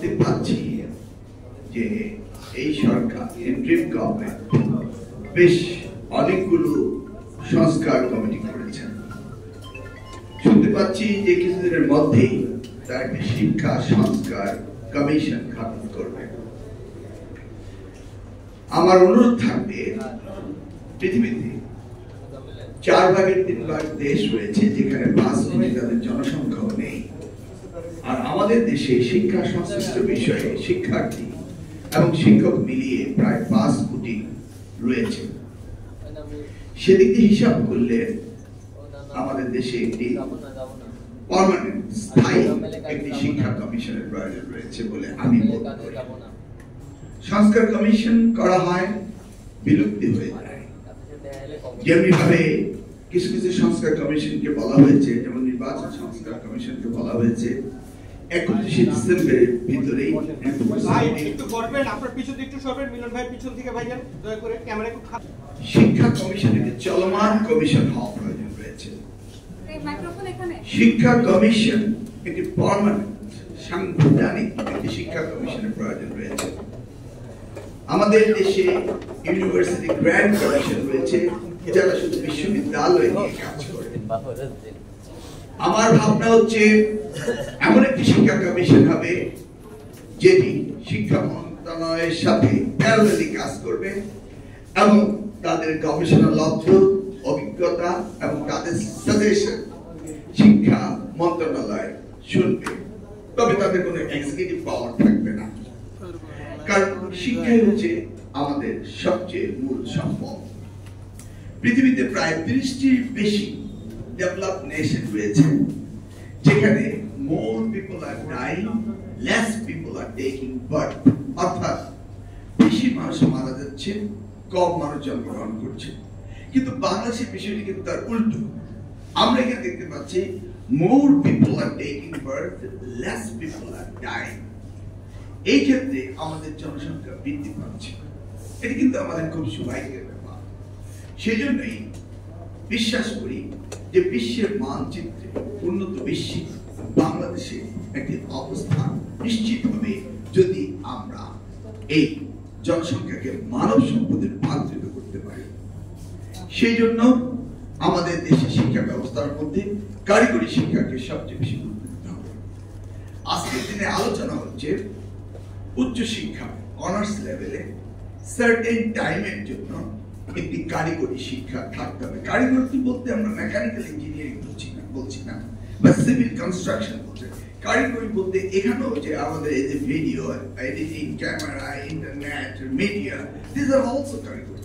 দেখতে পাচ্ছি যে এই সরকার ইন্টারিম গভর্নমেন্ট বেশ অনেকগুলো সংস্কার কমিটি করেছেন। শুনতে পাচ্ছি যে কিছুদিনের মধ্যেই তারা একটা শিক্ষা সংস্কার কমিশন গঠন করবে। আমার অনুরোধ থাকবে, পৃথিবীতে 4 ভাগের 3 ভাগ দেশ রয়েছে যেখানে 5 কোটি তাদের জনসংখ্যাও নেই, আর আমাদের দেশে শিক্ষা সংশ্লিষ্ট বিষয়ে শিক্ষার্থী এবং শিক্ষক মিলিয়ে প্রায় 5 কোটি রয়েছে। সেদিক দিয়ে হিসাব করলে আমাদের দেশে একটি পার্মানেন্ট স্থায়ী একটি শিক্ষা কমিশনের প্রয়োজন রয়েছে বলে আমি বোধ করি। সংস্কার কমিশন করা হয়, বিলুপ্তি হয়ে যায়। যেমনি ভাবে কিছু কিছু সংস্কার কমিশনকে বলা হয়েছে, যেমন নির্বাচন সংস্কার কমিশনকে বলা হয়েছে 31 ডিসেম্বরের ভিতরেই। শিক্ষা কমিশন একটি চলমান কমিশন হওয়া প্রয়োজন রয়েছে। শিক্ষা কমিশন একটি পার্মানেন্ট সাংবিধানিক একটি শিক্ষা কমিশনের প্রয়োজন রয়েছে। আমাদের দেশে ইউনিভার্সিটি গ্র্যান্ড কমিশন রয়েছে যারা শুধু বিশ্ববিদ্যালয় নিয়ে কাজ করে। আমার ভাবনা হচ্ছে এমন একটি শিক্ষা কমিশন হবে যেটি শিক্ষা মন্ত্রণালয়ের সাথে প্যারালালি কাজ করবে এবং তাদের গবেষণা লব্ধ অভিজ্ঞতা এবং তাদের সাজেশন শিক্ষা মন্ত্রণালয় শুনবে, তবে তাদের কোনো এক্সিকিউটিভ পাওয়ার থাকবে না। কারণ শিক্ষাই হচ্ছে আমাদের সবচেয়ে মূল সম্পদ। পৃথিবীতে প্রায় 30টির বেশি ডেভেলপড নেশন রয়েছে যেখানে more people are dying, less people are taking birth, অর্থাৎ বেশি মানুষ মারা যাচ্ছে, কম মানুষ জন্মগ্রহণ করছে। কিন্তু বাংলাদেশের বিষয়টি কিন্তু তার উল্টো। আমরা এখানে দেখতে পাচ্ছি more people are taking birth, less people are dying। এই ক্ষেত্রে আমাদের জনসংখ্যা বৃদ্ধি পাচ্ছে, এটি কিন্তু আমাদের খুব সৌভাগ্যের ব্যাপার। সেজন্যই বিশ্বাস করি যে বিশ্বের মানচিত্রে উন্নত বিশ্বে বাংলাদেশে একটি অবস্থান নিশ্চিত হবে যদি আমরা এই জনসংখ্যাকে মানব সম্পদে রূপান্তরিত করতে পারি। সেই জন্য আমাদের দেশের শিক্ষা ব্যবস্থার মধ্যে কারিগরি শিক্ষাকে সবচেয়ে বেশি গুরুত্ব দিতে হবে। আজকের দিনে আলোচনা হচ্ছে উচ্চ শিক্ষা অনার্স লেভেলে সার্টেন টাইমের জন্য একটি কারিগরি শিক্ষা থাকতে হবে। কারিগরি বলতে আমরা মেকানিক্যাল ইঞ্জিনিয়ারিং বলছি না বা সিভিল কনস্ট্রাকশন বলছি। কারিগরি বলতে এখানেও যে আমাদের এই যে video editing, camera, internet, media, this are also কারিগরি।